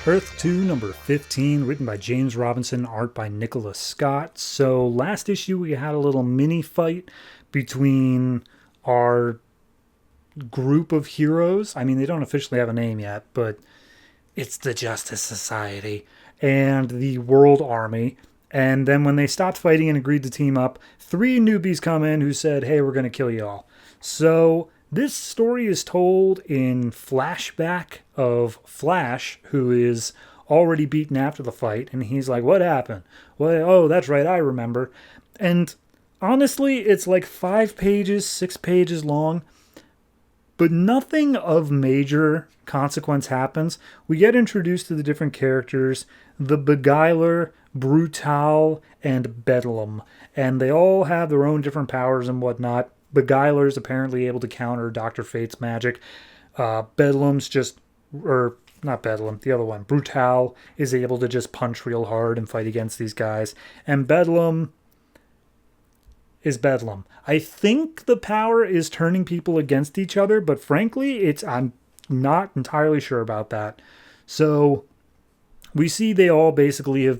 Earth 2, number 15, written by James Robinson, art by Nicholas Scott. So, last issue we had a little mini fight between our group of heroes. I mean, they don't officially have a name yet, but it's the Justice Society and the World Army. And then when they stopped fighting and agreed to team up, three newbies come in who said, hey, we're going to kill you all. So this story is told in flashback of Flash, who is already beaten after the fight. And he's like, what happened? Well, oh, that's right, I remember. And honestly, it's like 5 pages, 6 pages long. But nothing of major consequence happens. We get introduced to the different characters, the Beguiler, Brutal, and Bedlam. And they all have their own different powers and whatnot. Beguiler's apparently able to counter Dr. Fate's magic. Bedlam's just, or not Bedlam, the other one, Brutal, is able to just punch real hard and fight against these guys. And Bedlam is Bedlam. I think the power is turning people against each other, but frankly, I'm not entirely sure about that. So we see they all basically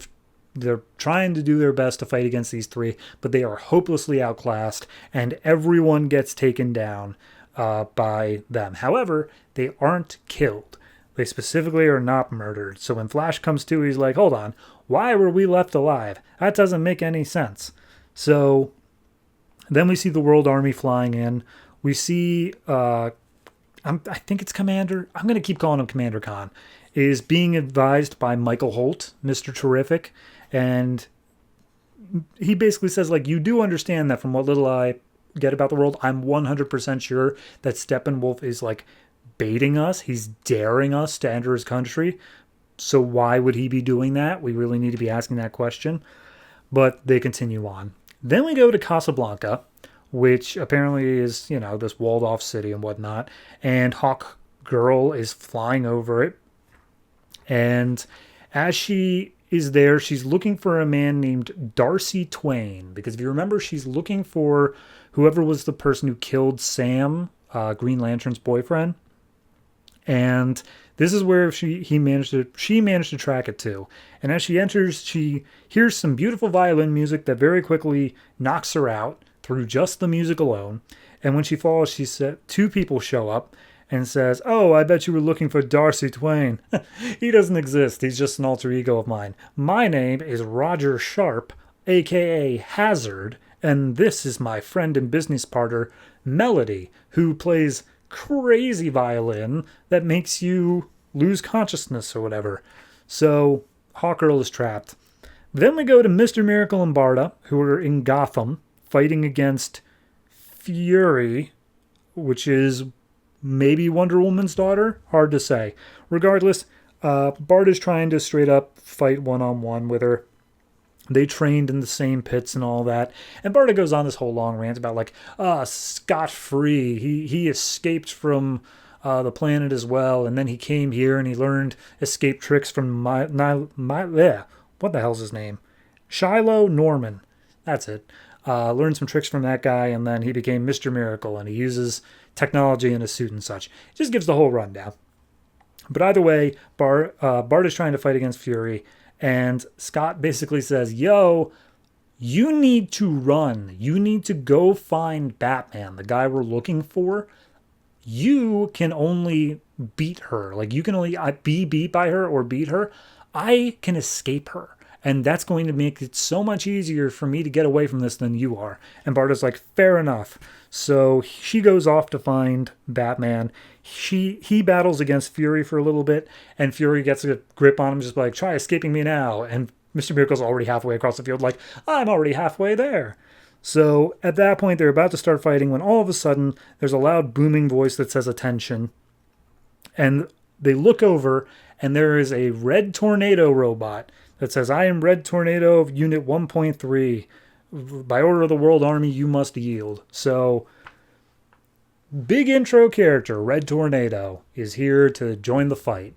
they're trying to do their best to fight against these three, but they are hopelessly outclassed, and everyone gets taken down by them. However, they aren't killed. They specifically are not murdered. So when Flash comes to, he's like, hold on, why were we left alive? That doesn't make any sense. So then we see the World Army flying in. We see, I think it's Commander, I'm going to keep calling him Commander Khan, is being advised by Michael Holt, Mr. Terrific. And he basically says, like, you do understand that from what little I get about the world, I'm 100% sure that Steppenwolf is, like, baiting us. He's daring us to enter his country. So why would he be doing that? We really need to be asking that question. But they continue on. Then we go to Casablanca, which apparently is, this walled-off city and whatnot. And Hawk Girl is flying over it. And as she is there, she's looking for a man named Darcy Twain. Because if you remember, she's looking for whoever was the person who killed Sam, Green Lantern's boyfriend. And this is where she managed to track it to. And as she enters, she hears some beautiful violin music that very quickly knocks her out through just the music alone. And when she falls, two people show up and says, oh, I bet you were looking for Darcy Twain. He doesn't exist. He's just an alter ego of mine. My name is Roger Sharp, a.k.a. Hazard, and this is my friend and business partner, Melody, who plays crazy violin that makes you lose consciousness or whatever. So Hawkgirl is trapped. Then we go to Mr. Miracle and Barda, who are in Gotham, fighting against Fury, which is maybe Wonder Woman's daughter? Hard to say. Regardless, Barda's trying to straight up fight one-on-one with her. They trained in the same pits and all that. And Barda goes on this whole long rant about, like, scot-free. He escaped from the planet as well, and then he came here and he learned escape tricks from what the hell's his name? Shiloh Norman. That's it. Learned some tricks from that guy, and then he became Mr. Miracle, and he uses technology in a suit and such. Just gives the whole rundown. But either way, Bart is trying to fight against Fury, and Scott basically says, yo, you need to run. You need to go find Batman, the guy we're looking for. You can only beat her. Like, you can only be beat by her or beat her. I can escape her. And that's going to make it so much easier for me to get away from this than you are. And Barda's like, fair enough. So she goes off to find Batman. He battles against Fury for a little bit, and Fury gets a grip on him, just like, try escaping me now. And Mr. Miracle's already halfway across the field, like, I'm already halfway there. So at that point, they're about to start fighting when all of a sudden there's a loud booming voice that says attention. And they look over, and there is a Red Tornado robot that says, I am Red Tornado of Unit 1.3. By order of the World Army, you must yield. So, big intro character, Red Tornado, is here to join the fight.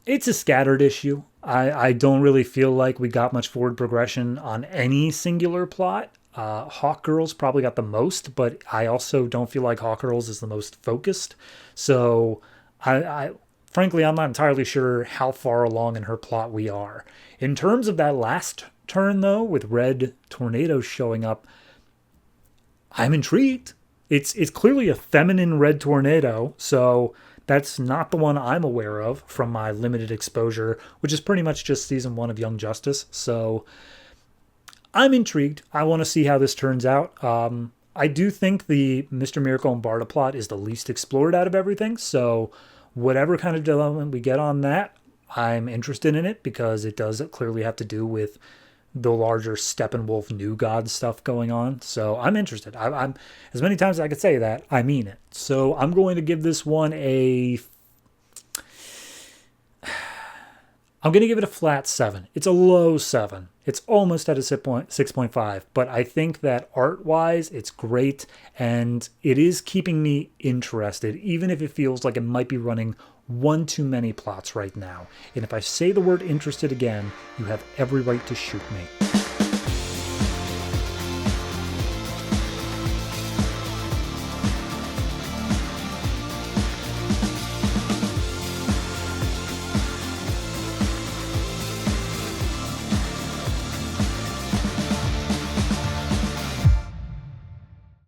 It's a scattered issue. I don't really feel like we got much forward progression on any singular plot. Hawkgirl's probably got the most, but I also don't feel like Hawkgirl's is the most focused. So I frankly, I'm not entirely sure how far along in her plot we are. In terms of that last turn, though, with red tornadoes showing up, I'm intrigued. It's clearly a feminine red tornado, so that's not the one I'm aware of from my limited exposure, which is pretty much just season 1 of Young Justice. So I'm intrigued. I want to see how this turns out. I do think the Mr. Miracle and Barda plot is the least explored out of everything. So whatever kind of development we get on that, I'm interested in it because it does clearly have to do with the larger Steppenwolf New God stuff going on. So I'm interested. I'm as many times as I could say that, I mean it. So I'm going to give this one I'm going to give it a flat 7. It's a low 7. It's almost at a 6.5, but I think that art-wise, it's great, and it is keeping me interested, even if it feels like it might be running one too many plots right now. And if I say the word interested again, you have every right to shoot me.